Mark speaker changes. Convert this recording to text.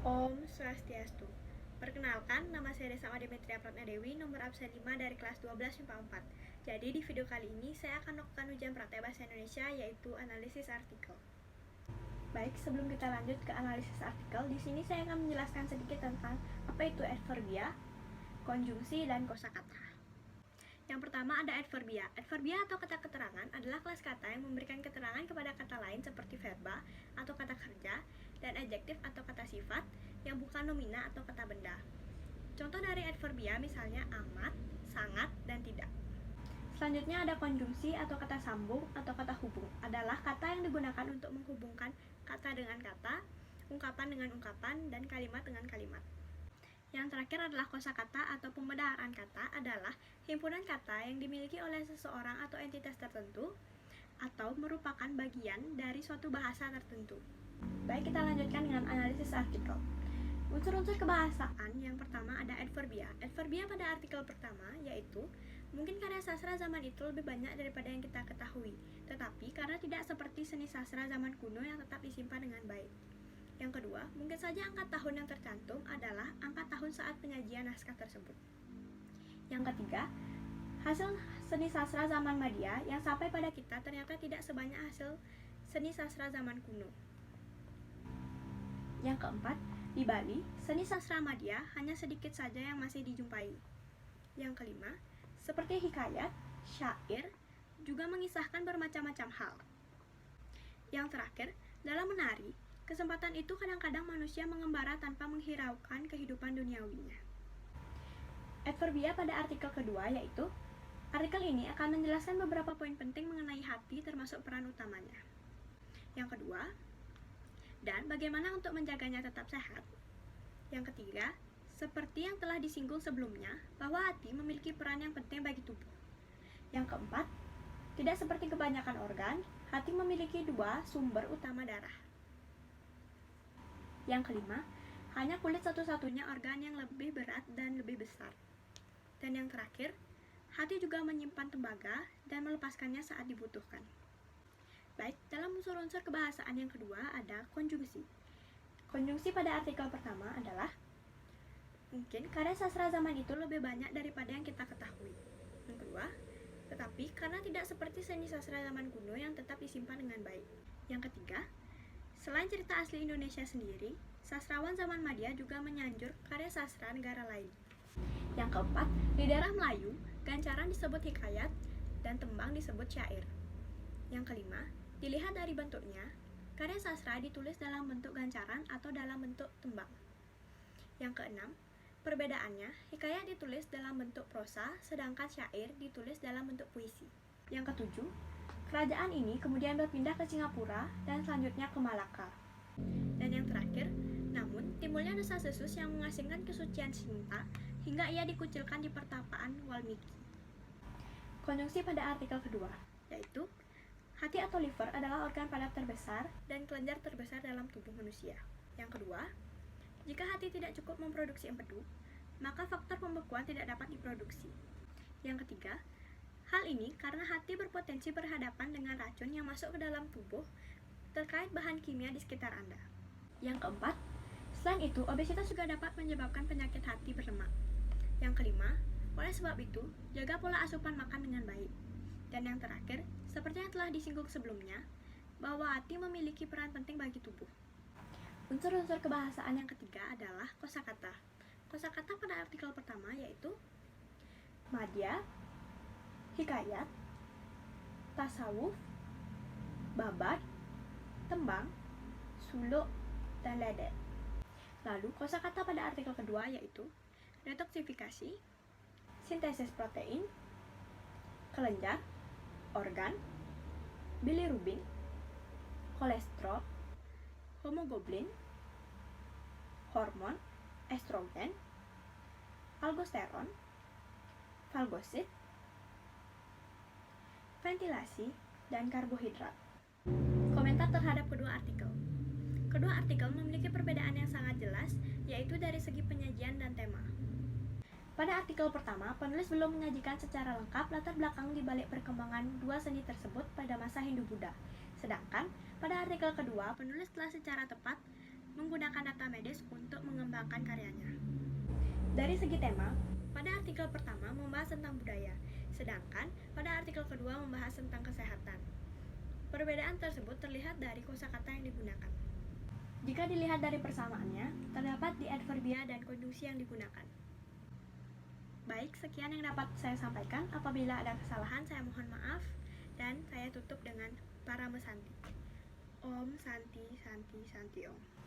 Speaker 1: Om Swastiastu. Perkenalkan, nama saya Desa Demetria Pratnadewi, nomor absen 5 dari kelas 12 MIPA 4. Jadi di video kali ini saya akan melakukan ujian praktek bahasa Indonesia, yaitu analisis artikel. Baik, sebelum kita lanjut ke analisis artikel, di sini saya akan menjelaskan sedikit tentang apa itu adverbia, konjungsi, dan kosakata. Yang pertama ada adverbia. Adverbia atau kata keterangan adalah kelas kata yang memberikan keterangan kepada kata lain seperti verba atau kata kerja, dan adjektif atau kata sifat yang bukan nomina atau kata benda. Contoh dari adverbia misalnya amat, sangat, dan tidak. Selanjutnya ada konjungsi atau kata sambung atau kata hubung. Adalah kata yang digunakan untuk menghubungkan kata dengan kata, ungkapan dengan ungkapan, dan kalimat dengan kalimat. Yang terakhir adalah kosakata atau pembenaran kata adalah himpunan kata yang dimiliki oleh seseorang atau entitas tertentu atau merupakan bagian dari suatu bahasa tertentu. Baik, kita lanjutkan dengan analisis artikel. Unsur-unsur kebahasaan yang pertama ada adverbia. Adverbia pada artikel pertama yaitu mungkin karya sastra zaman itu lebih banyak daripada yang kita ketahui, tetapi karena tidak seperti seni sastra zaman kuno yang tetap disimpan dengan baik. Yang kedua, mungkin saja angka tahun yang tercantum adalah angka tahun saat penyajian naskah tersebut. Yang ketiga, hasil seni sastra zaman Madia yang sampai pada kita ternyata tidak sebanyak hasil seni sastra zaman kuno. Yang keempat, di Bali, seni sastra Madia hanya sedikit saja yang masih dijumpai. Yang kelima, seperti hikayat, syair, juga mengisahkan bermacam-macam hal. Yang terakhir, dalam menari, kesempatan itu kadang-kadang manusia mengembara tanpa menghiraukan kehidupan duniawinya. Adverbia pada artikel kedua yaitu, artikel ini akan menjelaskan beberapa poin penting mengenai hati termasuk peran utamanya. Yang kedua, dan bagaimana untuk menjaganya tetap sehat. Yang ketiga, seperti yang telah disinggung sebelumnya, bahwa hati memiliki peran yang penting bagi tubuh. Yang keempat, tidak seperti kebanyakan organ, hati memiliki dua sumber utama darah. Yang kelima, hanya kulit satu-satunya organ yang lebih berat dan lebih besar. Dan yang terakhir, hati juga menyimpan tembaga dan melepaskannya saat dibutuhkan. Baik, dalam unsur-unsur kebahasaan yang kedua ada konjungsi. Konjungsi pada artikel pertama adalah mungkin karya sastra zaman itu lebih banyak daripada yang kita ketahui. Yang kedua, tetapi karena tidak seperti seni sastra zaman kuno yang tetap disimpan dengan baik. Yang ketiga, selain cerita asli Indonesia sendiri, sastrawan zaman Madia juga menyanjur karya sastra negara lain. Yang keempat, di daerah Melayu, gancaran disebut hikayat dan tembang disebut syair. Yang kelima, dilihat dari bentuknya, karya sastra ditulis dalam bentuk gancaran atau dalam bentuk tembang. Yang keenam, perbedaannya, hikayat ditulis dalam bentuk prosa, sedangkan syair ditulis dalam bentuk puisi. Yang ketujuh, kerajaan ini kemudian berpindah ke Singapura dan selanjutnya ke Malaka. Dan yang terakhir, namun timbulnya desas-desus yang mengasingkan kesucian Sinta hingga ia dikucilkan di pertapaan Walmiki. Konjungsi pada artikel kedua, yaitu hati atau liver adalah organ padat terbesar dan kelenjar terbesar dalam tubuh manusia. Yang kedua, jika hati tidak cukup memproduksi empedu, maka faktor pembekuan tidak dapat diproduksi. Yang ketiga, hal ini karena hati berpotensi berhadapan dengan racun yang masuk ke dalam tubuh terkait bahan kimia di sekitar Anda. Yang keempat, selain itu, obesitas juga dapat menyebabkan penyakit hati berlemak. Yang kelima, oleh sebab itu, jaga pola asupan makan dengan baik. Dan yang terakhir, seperti yang telah disinggung sebelumnya, bahwa hati memiliki peran penting bagi tubuh. Unsur-unsur kebahasaan yang ketiga adalah kosakata. Kosakata pada artikel pertama yaitu madya, hikayat, tasawuf, babat, tembang, suluk, dan ledet. Lalu kosakata pada artikel kedua yaitu detoksifikasi, sintesis protein, kelenjar, organ, bilirubin, kolesterol, hemoglobin, hormon, estrogen, aldosteron, fagosit, ventilasi, dan karbohidrat. Komentar terhadap kedua artikel. Kedua artikel memiliki perbedaan yang sangat jelas, yaitu dari segi penyajian dan tema. Pada artikel pertama, penulis belum menyajikan secara lengkap latar belakang di balik perkembangan dua seni tersebut pada masa Hindu-Buddha. Sedangkan, pada artikel kedua, penulis telah secara tepat menggunakan data medis untuk mengembangkan karyanya. Dari segi tema, pada artikel pertama membahas tentang budaya, sedangkan pada artikel kedua membahas tentang kesehatan. Perbedaan tersebut terlihat dari kosakata yang digunakan. Jika dilihat dari persamaannya, terdapat di adverbia dan konjungsi yang digunakan. Baik, sekian yang dapat saya sampaikan. Apabila ada kesalahan, saya mohon maaf. Dan saya tutup dengan Parama Santi. Om Santi Santi Santi Om.